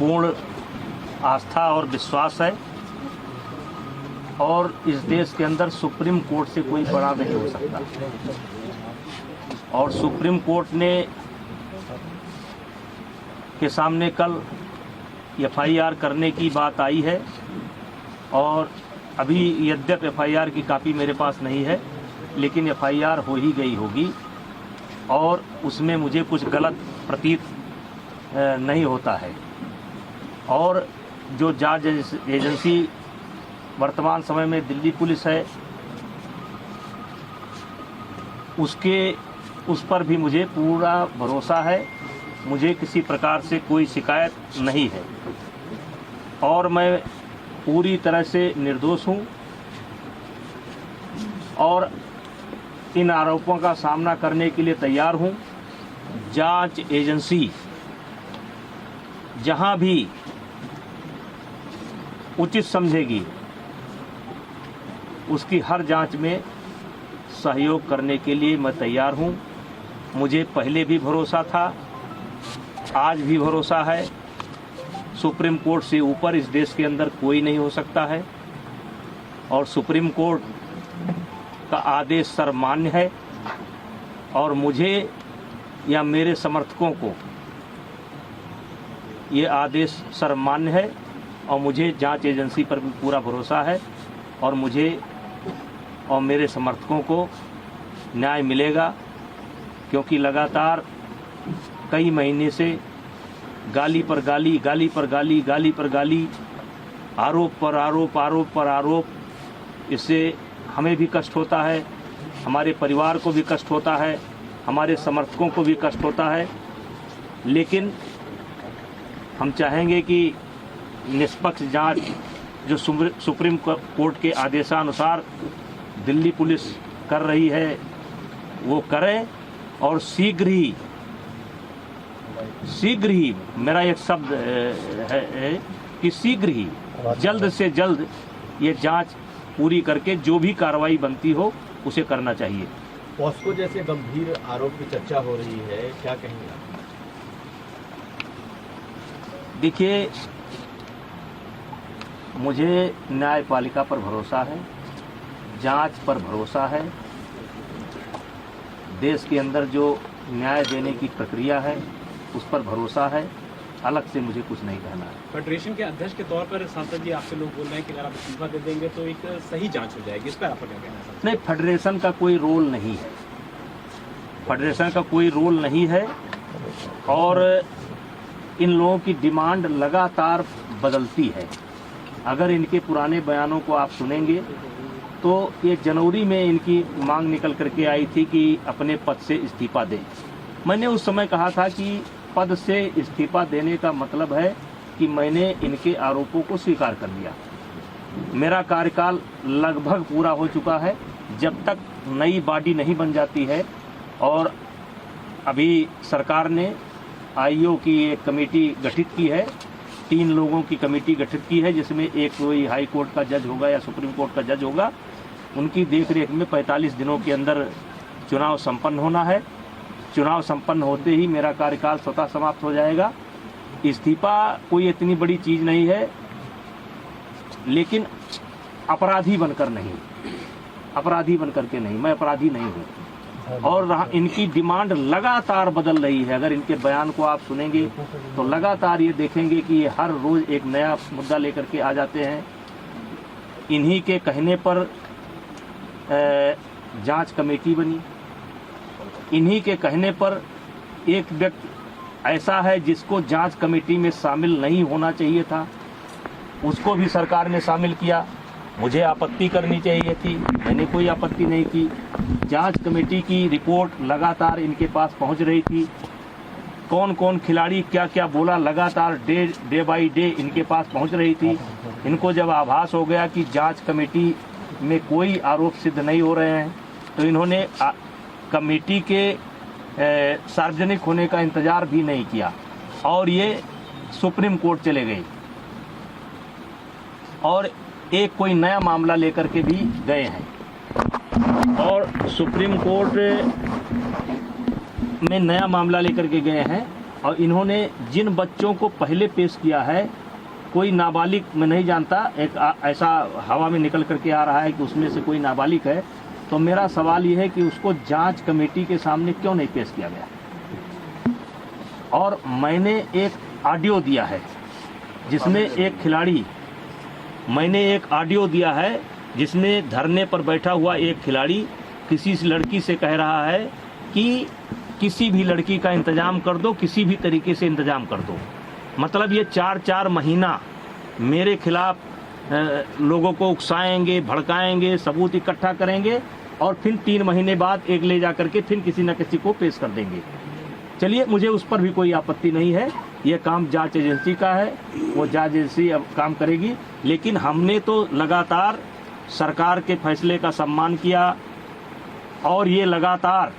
पूर्ण आस्था और विश्वास है और इस देश के अंदर सुप्रीम कोर्ट से कोई बड़ा नहीं हो सकता। और सुप्रीम कोर्ट ने के सामने कल एफआईआर करने की बात आई है और अभी यद्यप एफआईआर की कापी मेरे पास नहीं है, लेकिन एफआईआर हो ही गई होगी और उसमें मुझे कुछ गलत प्रतीत नहीं होता है। और जो जांच एजेंसी वर्तमान समय में दिल्ली पुलिस है, उस पर भी मुझे पूरा भरोसा है। मुझे किसी प्रकार से कोई शिकायत नहीं है और मैं पूरी तरह से निर्दोष हूँ और इन आरोपों का सामना करने के लिए तैयार हूँ। जांच एजेंसी जहां भी उचित समझेगी उसकी हर जांच में सहयोग करने के लिए मैं तैयार हूं। मुझे पहले भी भरोसा था, आज भी भरोसा है। सुप्रीम कोर्ट से ऊपर इस देश के अंदर कोई नहीं हो सकता है और सुप्रीम कोर्ट का आदेश सर्वमान्य है और मुझे या मेरे समर्थकों को ये आदेश सर्वमान्य है और मुझे जांच एजेंसी पर भी पूरा भरोसा है और मुझे और मेरे समर्थकों को न्याय मिलेगा, क्योंकि लगातार कई महीने से गाली पर गाली, गाली पर गाली, गाली पर गाली, आरोप पर आरोप, आरोप पर आरोप, इससे हमें भी कष्ट होता है, हमारे परिवार को भी कष्ट होता है, हमारे समर्थकों को भी कष्ट होता है। लेकिन हम चाहेंगे कि निष्पक्ष जांच जो सुप्रीम कोर्ट के आदेशानुसार दिल्ली पुलिस कर रही है वो करें और शीघ्र ही मेरा एक शब्द है कि शीघ्र ही जल्द से जल्द ये जांच पूरी करके जो भी कार्रवाई बनती हो उसे करना चाहिए। पॉस्को जैसे गंभीर आरोप की चर्चा हो रही है, क्या कहेंगे आप? देखिए, मुझे न्यायपालिका पर भरोसा है, जांच पर भरोसा है, देश के अंदर जो न्याय देने की प्रक्रिया है उस पर भरोसा है। अलग से मुझे कुछ नहीं कहना है। फेडरेशन के अध्यक्ष के तौर पर सांसद जी आपसे लोग बोल रहे हैं कि अगर आप इस्तीफा दे देंगे तो एक सही जांच हो जाएगी, इस पर आपका क्या कहना है? नहीं, फेडरेशन का कोई रोल नहीं है, फेडरेशन का कोई रोल नहीं है और इन लोगों की डिमांड लगातार बदलती है। अगर इनके पुराने बयानों को आप सुनेंगे तो ये जनवरी में इनकी मांग निकल करके आई थी कि अपने पद से इस्तीफा दें। मैंने उस समय कहा था कि पद से इस्तीफा देने का मतलब है कि मैंने इनके आरोपों को स्वीकार कर लिया। मेरा कार्यकाल लगभग पूरा हो चुका है। जब तक नई बॉडी नहीं बन जाती है और अभी सरकार ने आईओ की एक कमेटी गठित की है, 3 लोगों की कमेटी गठित की है, जिसमें एक कोई हाई कोर्ट का जज होगा या सुप्रीम कोर्ट का जज होगा। उनकी देखरेख में 45 दिनों के अंदर चुनाव संपन्न होना है। चुनाव संपन्न होते ही मेरा कार्यकाल स्वतः समाप्त हो जाएगा। इस्तीफा कोई इतनी बड़ी चीज नहीं है, लेकिन अपराधी बनकर नहीं, अपराधी बनकर के नहीं, मैं अपराधी नहीं हूँ। और इनकी डिमांड लगातार बदल रही है। अगर इनके बयान को आप सुनेंगे तो लगातार ये देखेंगे कि ये हर रोज एक नया मुद्दा लेकर के आ जाते हैं। इन्हीं के कहने पर जांच कमेटी बनी, इन्हीं के कहने पर एक व्यक्ति ऐसा है जिसको जांच कमेटी में शामिल नहीं होना चाहिए था, उसको भी सरकार ने शामिल किया। मुझे आपत्ति करनी चाहिए थी, मैंने कोई आपत्ति नहीं की। जांच कमेटी की रिपोर्ट लगातार इनके पास पहुंच रही थी। कौन कौन खिलाड़ी क्या क्या बोला, लगातार डे बाय डे इनके पास पहुंच रही थी। इनको जब आभास हो गया कि जांच कमेटी में कोई आरोप सिद्ध नहीं हो रहे हैं तो इन्होंने कमेटी के सार्वजनिक होने का इंतजार भी नहीं किया और ये सुप्रीम कोर्ट चले गए और एक कोई नया मामला लेकर के भी गए हैं और सुप्रीम कोर्ट में नया मामला लेकर के गए हैं और इन्होंने जिन बच्चों को पहले पेश किया है, कोई नाबालिग मैं नहीं जानता, एक ऐसा हवा में निकल करके आ रहा है कि उसमें से कोई नाबालिग है, तो मेरा सवाल ये है कि उसको जांच कमेटी के सामने क्यों नहीं पेश किया गया। और मैंने एक ऑडियो दिया है जिसमें एक खिलाड़ी, मैंने एक ऑडियो दिया है जिसमें धरने पर बैठा हुआ एक खिलाड़ी किसी लड़की से कह रहा है कि किसी भी लड़की का इंतजाम कर दो, किसी भी तरीके से इंतजाम कर दो। मतलब ये 4-4 महीना मेरे खिलाफ लोगों को उकसाएंगे, भड़काएंगे, सबूत इकट्ठा करेंगे और फिर 3 महीने बाद एक ले जा करके फिर किसी न किसी को पेश कर देंगे। चलिए, मुझे उस पर भी कोई आपत्ति नहीं है, ये काम जांच एजेंसी का है, वो जांच एजेंसी अब काम करेगी। लेकिन हमने तो लगातार सरकार के फैसले का सम्मान किया और ये लगातार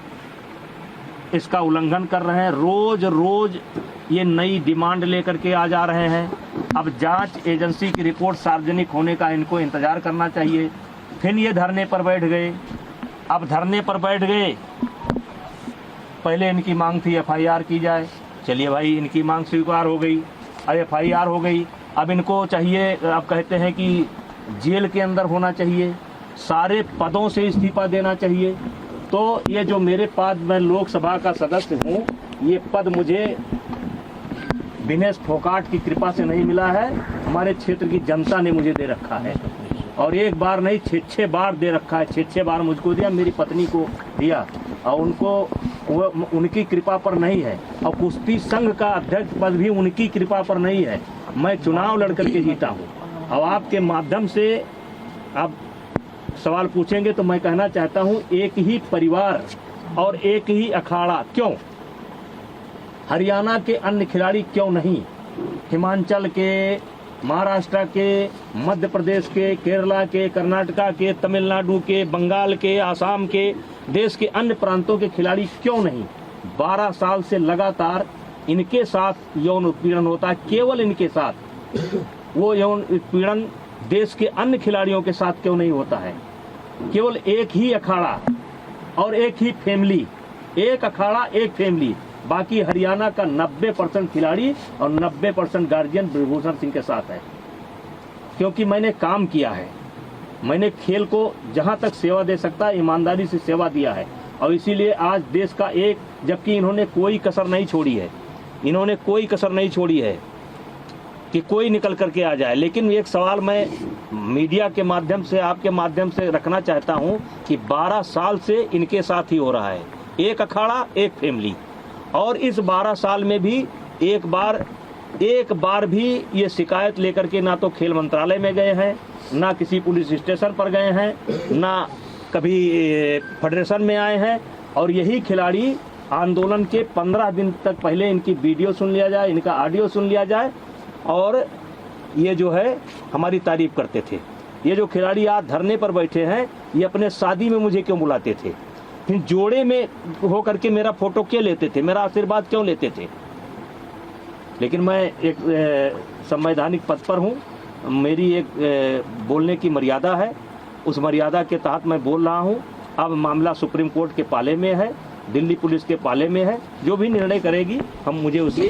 इसका उल्लंघन कर रहे हैं। रोज रोज ये नई डिमांड लेकर के आ जा रहे हैं। अब जांच एजेंसी की रिपोर्ट सार्वजनिक होने का इनको इंतजार करना चाहिए। फिर ये धरने पर बैठ गए। अब धरने पर बैठ गए, पहले इनकी मांग थी एफआईआर की जाए। चलिए भाई, इनकी मांग स्वीकार हो गई, अब एफआईआर हो गई। अब इनको चाहिए, अब कहते हैं कि जेल के अंदर होना चाहिए, सारे पदों से इस्तीफा देना चाहिए। तो ये जो मेरे पास, मैं लोकसभा का सदस्य हूँ, ये पद मुझे दिनेश फोगाट की कृपा से नहीं मिला है, हमारे क्षेत्र की जनता ने मुझे दे रखा है। और एक बार नहीं, 6 बार दे रखा है। 6 बार मुझको दिया, मेरी पत्नी को दिया, और उनको उनकी कृपा पर नहीं है। और कुश्ती संघ का अध्यक्ष पद भी उनकी कृपा पर नहीं है। मैं चुनाव लड़ करके जीता हूँ। अब आपके माध्यम से आप सवाल पूछेंगे तो मैं कहना चाहता हूँ, एक ही परिवार और एक ही अखाड़ा क्यों? हरियाणा के अन्य खिलाड़ी क्यों नहीं? हिमाचल के, महाराष्ट्र के, मध्य प्रदेश के, केरला के, कर्नाटका के, तमिलनाडु के, बंगाल के, आसाम के, देश के अन्य प्रांतों के खिलाड़ी क्यों नहीं? 12 साल से लगातार इनके साथ यौन उत्पीड़न होता है, केवल इनके साथ। वो यौन उत्पीड़न देश के अन्य खिलाड़ियों के साथ क्यों नहीं होता है? केवल एक ही अखाड़ा और एक ही फैमिली, एक अखाड़ा एक फैमिली। बाकी हरियाणा का 90% खिलाड़ी और 90% गार्जियन ब्रिजभूषण सिंह के साथ है। क्योंकि मैंने काम किया है, मैंने खेल को जहां तक सेवा दे सकता है ईमानदारी से सेवा दिया है। और इसीलिए आज देश का एक, जबकि इन्होंने कोई कसर नहीं छोड़ी है, इन्होंने कोई कसर नहीं छोड़ी है कि कोई निकल करके आ जाए। लेकिन एक सवाल मैं मीडिया के माध्यम से, आपके माध्यम से रखना चाहता हूं कि 12 साल से इनके साथ ही हो रहा है, एक अखाड़ा एक फैमिली। और इस 12 साल में भी एक बार भी ये शिकायत लेकर के ना तो खेल मंत्रालय में गए हैं, ना किसी पुलिस स्टेशन पर गए हैं, ना कभी फेडरेशन में आए हैं। और यही खिलाड़ी आंदोलन के 15 दिन तक पहले इनकी वीडियो सुन लिया जाए, इनका ऑडियो सुन लिया जाए, और ये जो है हमारी तारीफ करते थे। ये जो खिलाड़ी आज धरने पर बैठे हैं, ये अपने शादी में मुझे क्यों बुलाते थे? फिर जोड़े में हो करके मेरा फोटो क्यों लेते थे? मेरा आशीर्वाद क्यों लेते थे? लेकिन मैं एक संवैधानिक पद पर हूँ, मेरी एक बोलने की मर्यादा है, उस मर्यादा के तहत मैं बोल रहा हूँ। अब मामला सुप्रीम कोर्ट के पाले में है, दिल्ली पुलिस के पाले में है। जो भी निर्णय करेगी हम मुझे उससे